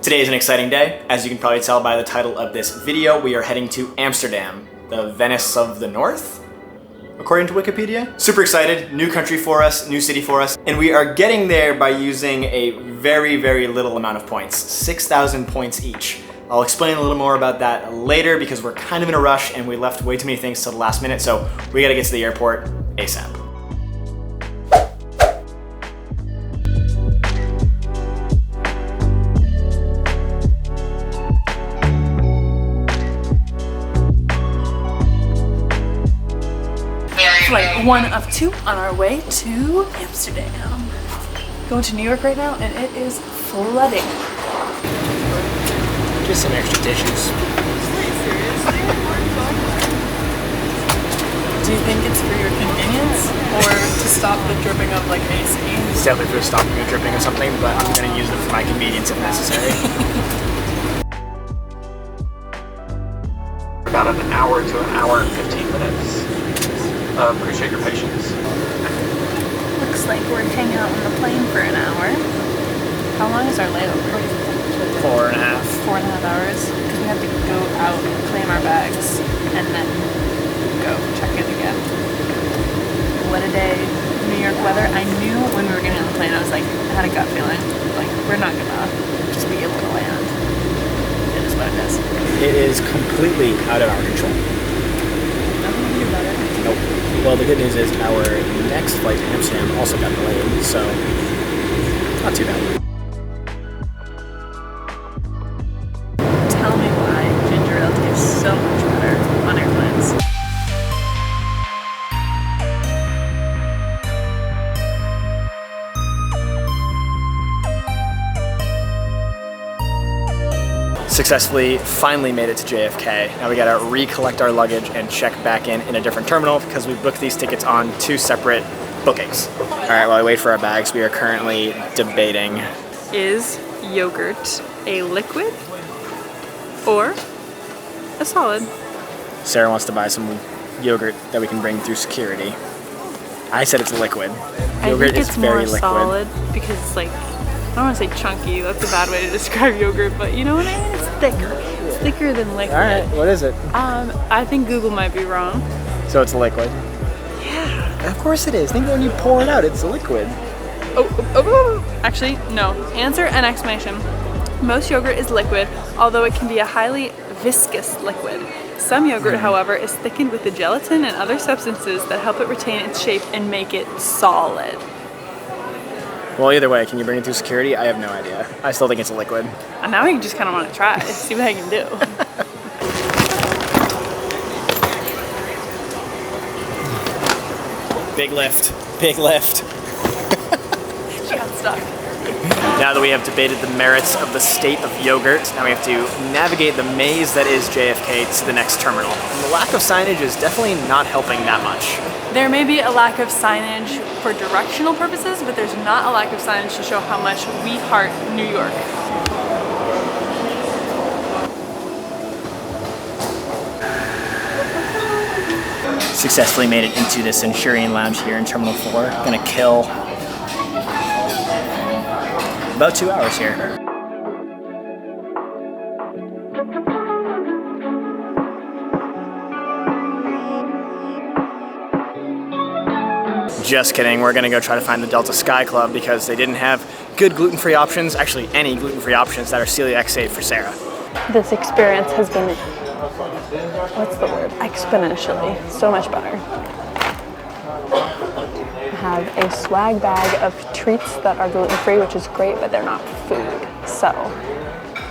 Today is an exciting day. As you can probably tell by the title of this video, we are heading to Amsterdam, the Venice of the North, according to Wikipedia. Super excited, new country for us, new city for us, and we are getting there by using a very, very little amount of points, 6,000 points each. I'll explain a little more about that later because we're kind of in a rush and we left way too many things till the last minute, so we gotta get to the airport ASAP. Flight 1 of 2 on our way to Amsterdam. Going to New York right now and it is flooding. Just some extra tissues. Do you think it's for your convenience or to stop the dripping of like AC? It's definitely for stopping the dripping or something, but I'm gonna use it for my convenience if necessary. About an hour to an hour and 15 minutes. Appreciate your patience. Looks like we're hanging out on the plane for an hour. How long is our layover? 4.5. 4.5 hours. Because we have to go out, claim our bags, and then go check in again. What a day. New York weather. I knew when we were getting on the plane, I was like, I had a gut feeling. Like, we're not gonna just be able to land. It is what it is. It is completely out of our control. Nothing we can do about it. Nope. Well, the good news is our next flight to Amsterdam also got delayed, so not too bad. Tell me why ginger ale tastes so much better on airplanes. Successfully finally made it to JFK. Now we gotta recollect our luggage and check back in a different terminal because we booked these tickets on 2 separate bookings. All right, while I wait for our bags, we are currently debating. Is yogurt a liquid or a solid? Sarah wants to buy some yogurt that we can bring through security. I said it's a liquid. Yogurt is very liquid. Solid because it's like, I don't want to say chunky, that's a bad way to describe yogurt, but you know what I mean? It's thicker. It's thicker than liquid. All right, what is it? I think Google might be wrong. So it's a liquid? Yeah. Of course it is. Think when you pour it out, it's a liquid. Actually, no. Answer and explanation. Most yogurt is liquid, although it can be a highly viscous liquid. Some yogurt, however, is thickened with the gelatin and other substances that help it retain its shape and make it solid. Well, either way, can you bring it through security? I have no idea. I still think it's a liquid. And now we just kind of want to try it, see what I can do. Big lift. Big lift. She got stuck. Now that we have debated the merits of the state of yogurt, now we have to navigate the maze that is JFK to the next terminal. And the lack of signage is definitely not helping that much. There may be a lack of signage for directional purposes, but there's not a lack of signage to show how much we heart New York. Successfully made it into the Centurion Lounge here in Terminal 4. Gonna kill about 2 hours here. Just kidding, we're gonna go try to find the Delta Sky Club because they didn't have good gluten-free options, actually any gluten-free options that are celiac safe for Sarah. This experience has been, what's the word, exponentially so much better. I have a swag bag of treats that are gluten-free, which is great, but they're not food. So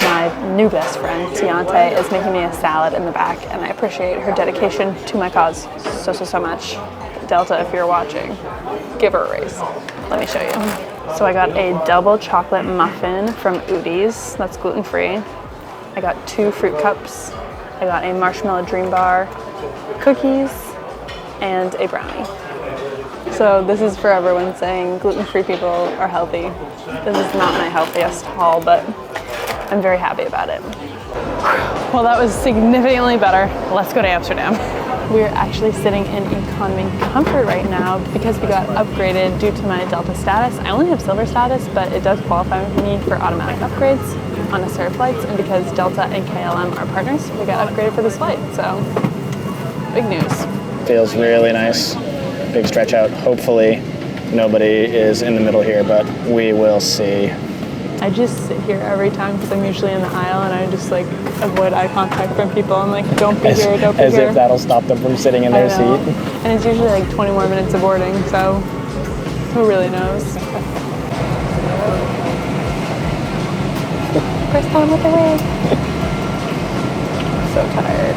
my new best friend, Tiante, is making me a salad in the back, and I appreciate her dedication to my cause so much. Delta, if you're watching, give her a raise. Let me show you. So I got a double chocolate muffin from Udi's, that's gluten-free. I got 2 fruit cups. I got a marshmallow dream bar, cookies, and a brownie. So this is for everyone saying gluten-free people are healthy. This is not my healthiest haul, but I'm very happy about it. Well, that was significantly better. Let's go to Amsterdam. We're actually sitting in economy comfort right now because we got upgraded due to my Delta status. I only have silver status, but it does qualify me for automatic upgrades on necessary flights, and because Delta and KLM are partners, we got upgraded for this flight, so big news. Feels really nice. Big stretch out. Hopefully nobody is in the middle here, but we will see. I just sit here every time because I'm usually in the aisle, and I just like avoid eye contact from people. I'm like, don't be here, don't be here. As if that'll stop them from sitting in their seat. And it's usually like 20 more minutes of boarding, so who really knows? First time with the wig. So tired.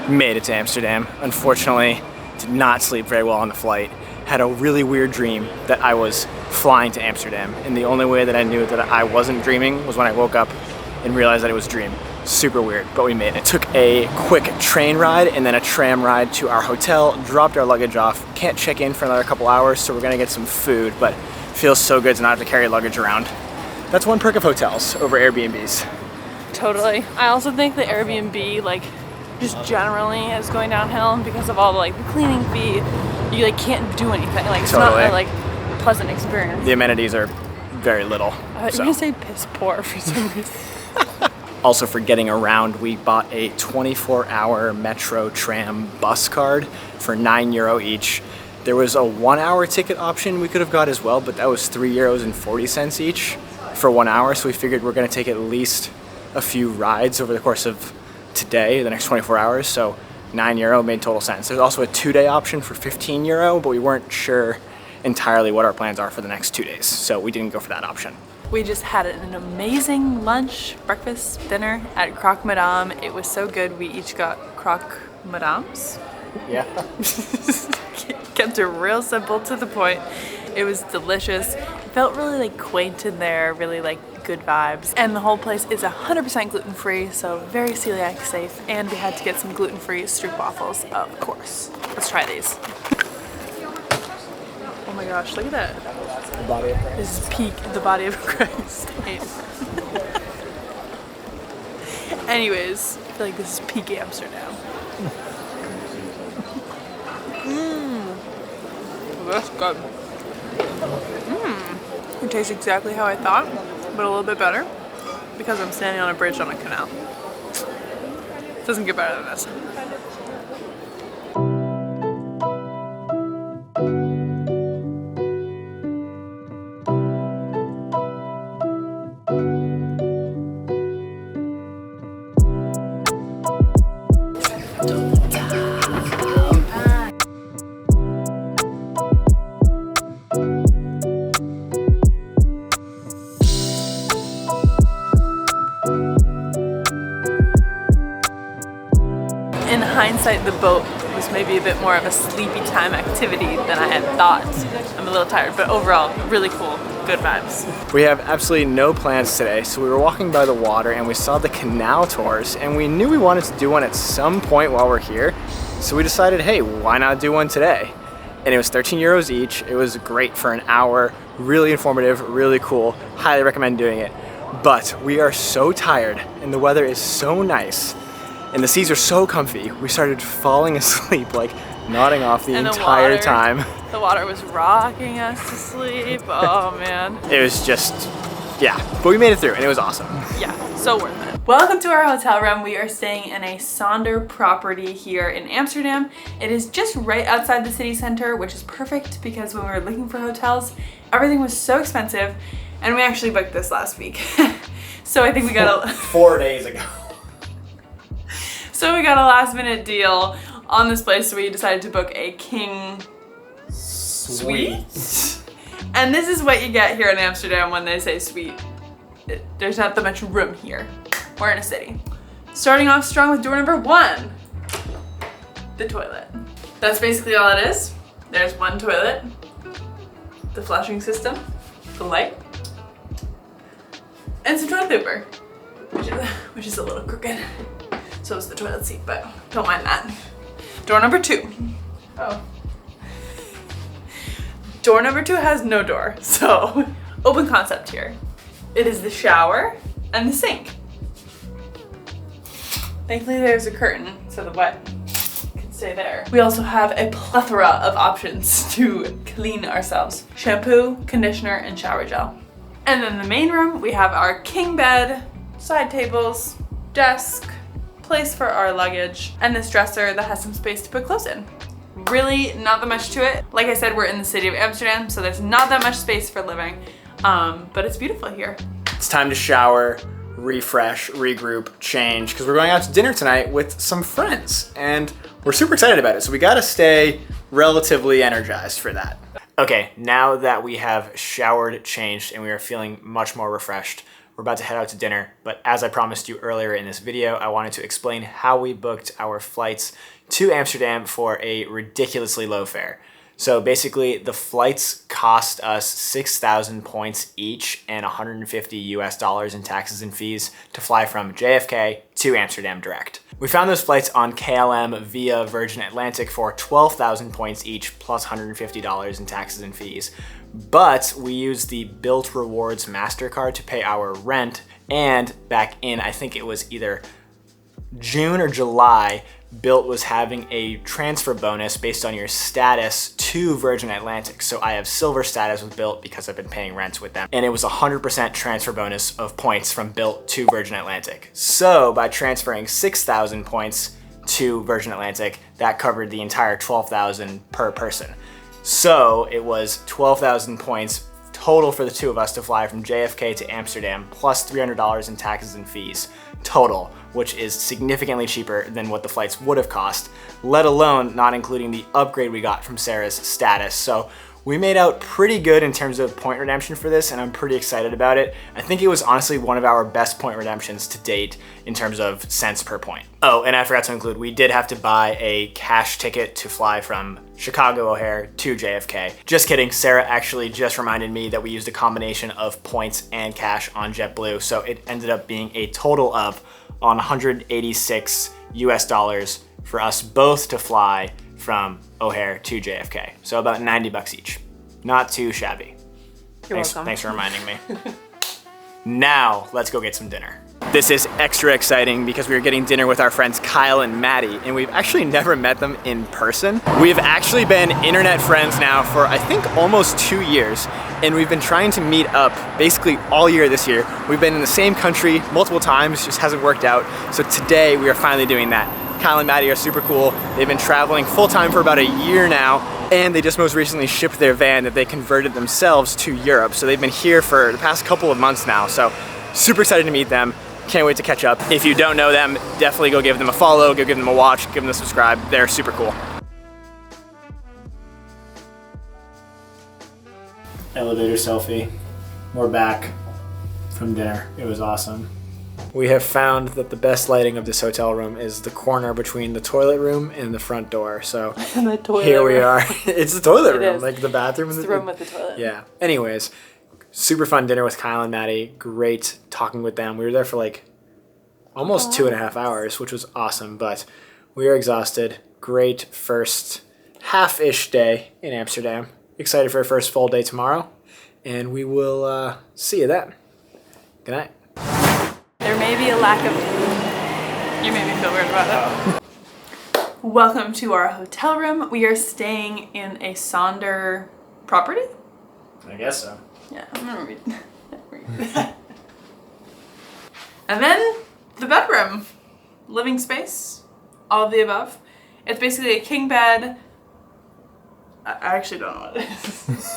Made it to Amsterdam. Unfortunately, did not sleep very well on the flight. Had a really weird dream that I was flying to Amsterdam, and the only way that I knew that I wasn't dreaming was when I woke up and realized that it was a dream. Super weird, but we made it. Took a quick train ride and then a tram ride to our hotel, dropped our luggage off. Can't check in for another couple hours, so we're gonna get some food, but feels so good to not have to carry luggage around. That's one perk of hotels over Airbnbs. Totally. I also think the Airbnb, like, just generally is going downhill because of all the like the cleaning fee. You like can't do anything. Like it's not a like pleasant experience. The amenities are very little. You're gonna say piss poor for some reason. Also, for getting around, we bought a 24-hour metro tram bus card for €9 each. There was a 1-hour ticket option we could have got as well, but that was €3.40 each for 1 hour. So we figured we're gonna take at least a few rides over the course of today, the next 24 hours, so €9 made total sense. There's also a 2-day option for €15, but we weren't sure entirely what our plans are for the next 2 days, so we didn't go for that option. We just had an amazing lunch, breakfast, dinner at Croque Madame. It was so good. We each got Croque Madames. Yeah. Kept it real simple, to the point. It was delicious. It felt really like quaint in there, really like good vibes. And the whole place is 100% gluten-free, so very celiac safe. And we had to get some gluten-free stroopwafels, of course. Let's try these. Oh my gosh, look at that. The body of Christ. This is peak the body of Christ. Anyways, I feel like this is peak Amsterdam. That's good. It tastes exactly how I thought, but a little bit better because I'm standing on a bridge on a canal. Doesn't get better than this. In hindsight, the boat was maybe a bit more of a sleepy time activity than I had thought. I'm a little tired, but overall, really cool, good vibes. We have absolutely no plans today, so we were walking by the water and we saw the canal tours, and we knew we wanted to do one at some point while we're here, so we decided, hey, why not do one today? And it was €13 each. It was great for an hour, really informative, really cool. Highly recommend doing it. But we are so tired and the weather is so nice and the seas are so comfy, we started falling asleep, like nodding off the entire time. The water was rocking us to sleep. Oh man. It was just, yeah, but we made it through and it was awesome. Yeah, so worth it. Welcome to our hotel room. We are staying in a Sonder property here in Amsterdam. It is just right outside the city center, which is perfect because when we were looking for hotels, everything was so expensive, and we actually booked this last week. So I think we got a 4 days ago. So we got a last minute deal on this place, so we decided to book a king suite. And this is what you get here in Amsterdam when they say suite. There's not that much room here. We're in a city. Starting off strong with door number 1, the toilet. That's basically all it is. There's one toilet, the flushing system, the light, and some toilet paper, which is a little crooked. So is the toilet seat, but don't mind that. Door number 2. Oh. Door number 2 has no door, so open concept here. It is the shower and the sink. Thankfully there's a curtain so the wet can stay there. We also have a plethora of options to clean ourselves. Shampoo, conditioner, and shower gel. And then in the main room, we have our king bed, side tables, desk, place for our luggage, and this dresser that has some space to put clothes in. Really not that much to it. Like I said, we're in the city of Amsterdam, so there's not that much space for living, but it's beautiful here. It's time to shower, refresh, regroup, change, because we're going out to dinner tonight with some friends, and we're super excited about it, so we gotta stay relatively energized for that. Okay, now that we have showered, changed, and we are feeling much more refreshed, we're about to head out to dinner, but as I promised you earlier in this video, I wanted to explain how we booked our flights to Amsterdam for a ridiculously low fare. So basically, the flights cost us 6,000 points each and $150 in taxes and fees to fly from JFK to Amsterdam direct. We found those flights on KLM via Virgin Atlantic for 12,000 points each plus $150 in taxes and fees. But we used the Bilt Rewards MasterCard to pay our rent, and back in, I think it was either June or July, Bilt was having a transfer bonus based on your status to Virgin Atlantic. So I have silver status with Bilt because I've been paying rent with them. And it was 100% transfer bonus of points from Bilt to Virgin Atlantic. So by transferring 6,000 points to Virgin Atlantic, that covered the entire 12,000 per person. So it was 12,000 points total for the two of us to fly from JFK to Amsterdam, plus $300 in taxes and fees total, which is significantly cheaper than what the flights would have cost, let alone not including the upgrade we got from Sarah's status. So we made out pretty good in terms of point redemption for this, and I'm pretty excited about it. I think it was honestly one of our best point redemptions to date in terms of cents per point. Oh, and I forgot to include, we did have to buy a cash ticket to fly from Chicago O'Hare to JFK. Just kidding, Sarah actually just reminded me that we used a combination of points and cash on JetBlue, so it ended up being a total of $186 US for us both to fly from O'Hare to JFK. So about 90 bucks each. Not too shabby. You're welcome. Thanks for reminding me. Now, let's go get some dinner. This is extra exciting because we are getting dinner with our friends Kyle and Maddie, and we've actually never met them in person. We've actually been internet friends now for I think almost 2 years, and we've been trying to meet up basically all year this year. We've been in the same country multiple times, just hasn't worked out. So today we are finally doing that. Kyle and Maddie are super cool. They've been traveling full-time for about a year now, and they just most recently shipped their van that they converted themselves to Europe. So they've been here for the past couple of months now. So super excited to meet them. Can't wait to catch up. If you don't know them, definitely go give them a follow, go give them a watch, give them a subscribe. They're super cool. Elevator selfie. We're back from dinner. It was awesome. We have found that the best lighting of this hotel room is the corner between the toilet room and the front door. So the toilet here we room. are. It's the toilet room, is. like the bathroom. It's the room with the toilet. Yeah. Anyways, super fun dinner with Kyle and Maddie. Great talking with them. We were there for like almost 2.5 hours, which was awesome, but we are exhausted. Great first half-ish day in Amsterdam. Excited for our first full day tomorrow, and we will see you then. Good night. There may be a lack of... You made me feel weird about it. Welcome to our hotel room. We are staying in a Sonder property? I guess so. Yeah, I'm gonna read that. And then the bedroom. Living space. All of the above. It's basically a king bed. I actually don't know what it is.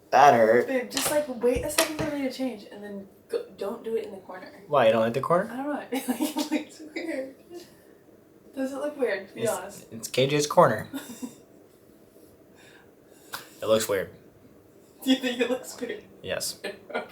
That hurt. Babe, just like wait a second for me to change and then don't do it in the corner. Why, you don't like the corner? I don't know. I feel like it looks weird. Does it look weird, to be honest? It's KJ's corner. It looks weird. Do you think it looks weird? Yes. Okay.